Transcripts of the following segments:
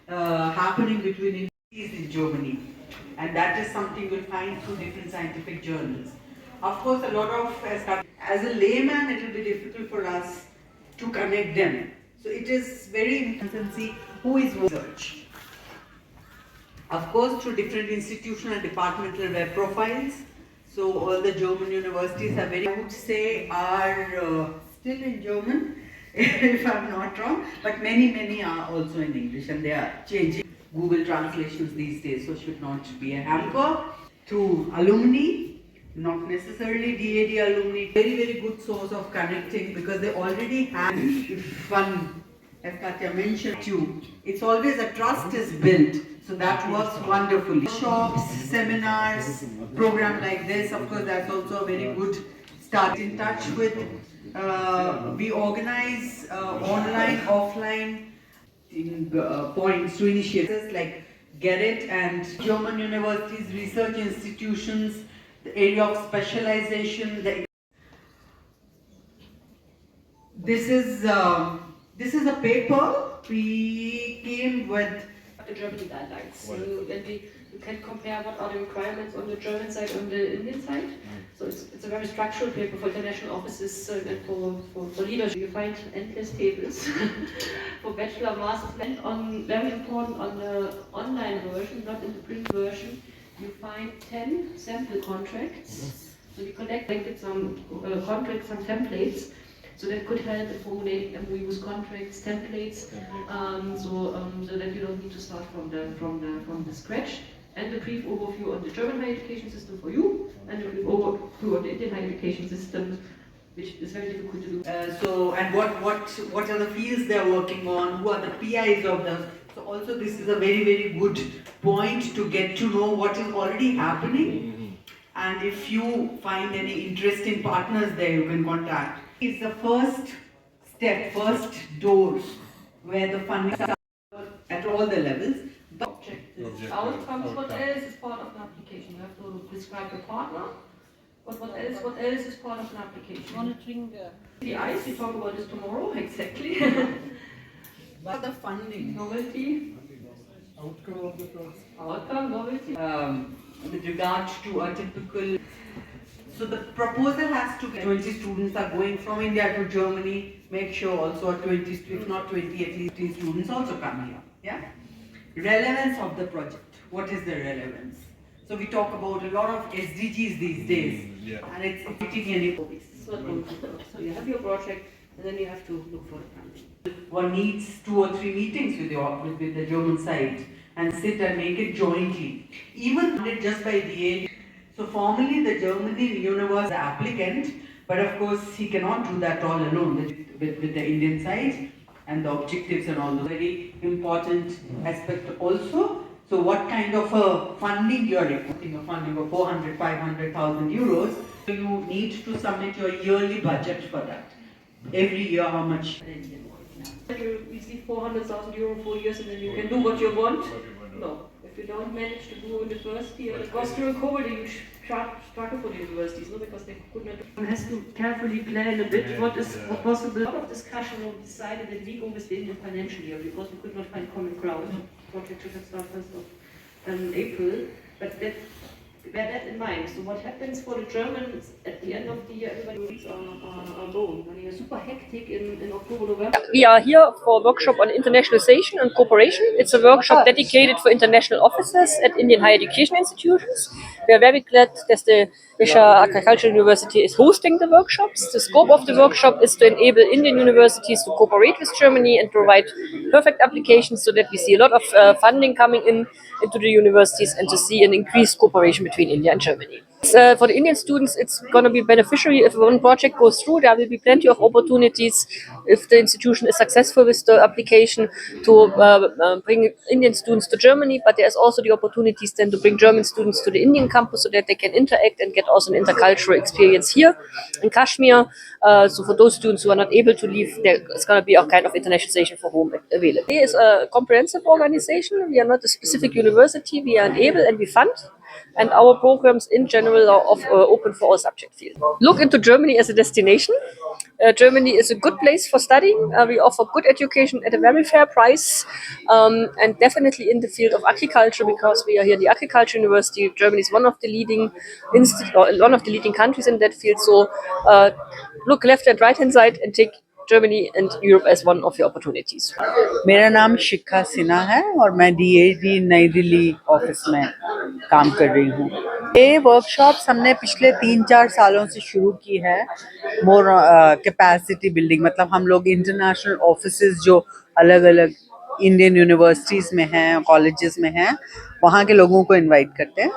happening between universities in Germany, and that is something you'll find through different scientific journals. Of course, a lot of, as a layman, it will be difficult for us to connect them. So it is very important to see who is research. Of course, through different institutional and departmental web profiles. So all the German universities are very, I would say, are still in German, if I'm not wrong, but many are also in English, and they are changing Google translations these days, so should not be a hamper. Through alumni, not necessarily DAD alumni, very good source of connecting, because they already have, if one, as Katya mentioned you, it's always a trust is built, so that works wonderfully. Shops, seminars, program like this, of course, that's also a very good start. In touch with, we organize online, offline points to initiatives like Get It and German universities, research institutions, the area of specialization. This is a paper we came with. The German guidelines. So you can compare what are the requirements on the German side and the Indian side. So it's a very structural paper for international offices and for leadership. You find endless tables for bachelor, master's, and on very important on the online version, not in the print version. You find 10 sample contracts. So we collected some contracts, some templates. So that could help in formulating MOUs, contracts, templates, so that you don't need to start from the scratch. And a brief overview on the German higher education system for you, and a brief overview on the Indian higher education system, which is very difficult to do. And what are the fields they're working on? Who are the PIs of them? So also this is a very good point to get to know what is already happening. And if you find any interesting partners there, you can contact. It's the first step, first door where the funding starts at all the levels. Objectives, outcomes, what else is part of an application? You have to describe your partner. What else is part of an application? Monitoring the ICE, we talk about this tomorrow, exactly. But the funding. Novelty. outcome of the process. Outcome, novelty. With regard to a typical, so the proposal has to be 20 students are going from India to Germany. Make sure also 20, if not 20, at least 10 students also come here. Yeah. Relevance of the project. What is the relevance? So we talk about a lot of SDGs these days, and it's hitting any hobbies. So you have your project, and then you have to look for the funding. One needs 2 or 3 meetings with the German side and sit and make it jointly. Even just by DAAD. So formally the Germany university is the applicant, but of course he cannot do that all alone with the Indian side and the objectives and all. Very important aspect also. So what kind of a funding you are reporting, a funding of 400, 500,000 euros. So you need to submit your yearly budget for that. Every year how much? You receive 400,000 euro 4 years and then you can do what you want. No. If you don't manage to do in the first year, it was during COVID a huge struggle for the universities, no? Because they could not. One has to carefully plan a bit what is possible. A lot of discussion, we decided that we go with the Indian financial year because we could not find common ground. The project should have started 1st of April, but bear that in mind. So what happens for the Germans at the end of the year, everybody are gone. When you're super hectic in October, November. We are here for a workshop on internationalization and cooperation. It's a workshop dedicated for international officers at Indian higher education institutions. We are very glad that the Visha Agricultural University is hosting the workshops. The scope of the workshop is to enable Indian universities to cooperate with Germany and provide perfect applications so that we see a lot of funding coming into the universities and to see an increased cooperation between India and Germany. For the Indian students, it's going to be beneficial if one project goes through. There will be plenty of opportunities if the institution is successful with the application to bring Indian students to Germany, but there's also the opportunities then to bring German students to the Indian campus so that they can interact and get also an intercultural experience here in Kashmir. So for those students who are not able to leave, there's going to be a kind of internationalization for home available. It is a comprehensive organization. We are not a specific university. We are enable and we fund. and our programs in general are open for all subject fields. Look into Germany as a destination. Germany is a good place for studying. We offer good education at a very fair price, and definitely in the field of agriculture, because we are here the agriculture university. Germany is one of the leading one of the leading countries in that field. So look left and right hand side and take Germany and Europe as one of your opportunities. मेरा नाम शिखा सिन्हा है और मैं DAAD नई Delhi office में काम कर रही हूँ। ये वर्कशॉप्स हमने पिछले 3-4 सालों से शुरू की है। मोर कैपेसिटी बिल्डिंग, मतलब हम लोग इंटरनेशनल ऑफिसेज जो अलग अलग इंडियन यूनिवर्सिटीज़ में हैं, कॉलेजेस में हैं, वहाँ के लोगों को इनवाइट करते हैं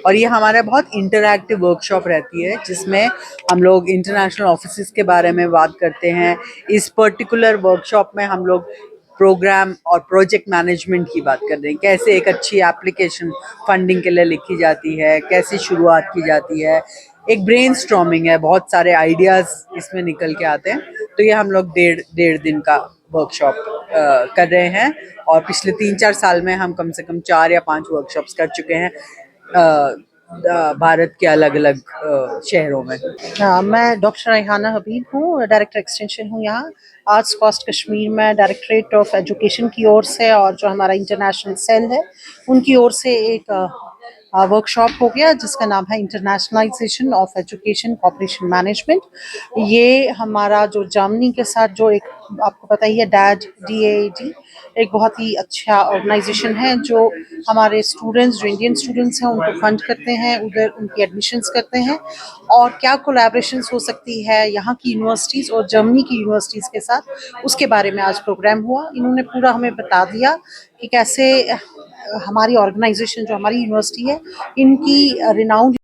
और ये हमारा बहुत इंटरैक्टिव वर्कशॉप रहती है, जिसमें हम लोग इंटरनेशनल ऑफिसेज के बारे में बात करते हैं। इस पर्टिकुलर वर्कशॉप में हम लोग प्रोग्राम और प्रोजेक्ट मैनेजमेंट की बात कर रहे हैं, कैसे एक अच्छी एप्लीकेशन फंडिंग के लिए लिखी जाती है, कैसे शुरुआत की जाती है। एक ब्रेनस्टॉर्मिंग है, बहुत सारे आइडियाज़ इसमें निकल के आते हैं। तो ये हम लोग डेढ़ दिन का वर्कशॉप कर रहे हैं और पिछले 3-4 साल में हम कम से कम 4 या 5 वर्कशॉप्स कर चुके हैं भारत के अलग अलग शहरों में। मैं डॉक्टर रेहाना हबीब हूँ, डायरेक्टर एक्सटेंशन हूँ यहाँ। आज स्कॉस्ट कश्मीर में डायरेक्टरेट ऑफ एजुकेशन की ओर से और जो हमारा इंटरनेशनल सेल है उनकी ओर से एक वर्कशॉप हो गया जिसका नाम है internationalisation of education cooperation management. ये हमारा जो जर्मनी के साथ जो एक आपको पता ही है डैड DAAD एक बहुत ही अच्छा ऑर्गेनाइजेशन है जो हमारे स्टूडेंट्स जो इंडियन स्टूडेंट्स हैं उनको फंड करते हैं, उधर उनकी एडमिशन्स करते हैं और क्या कोलैबोरेशंस हो सकती है यहाँ की यूनिवर्सिटीज़ और जर्मनी की यूनिवर्सिटीज़ के साथ, उसके बारे में आज प्रोग्राम हुआ। इन्होंने पूरा हमें बता दिया कि कैसे हमारी ऑर्गेनाइजेशन जो हमारी यूनिवर्सिटी है इनकी रिनाउंड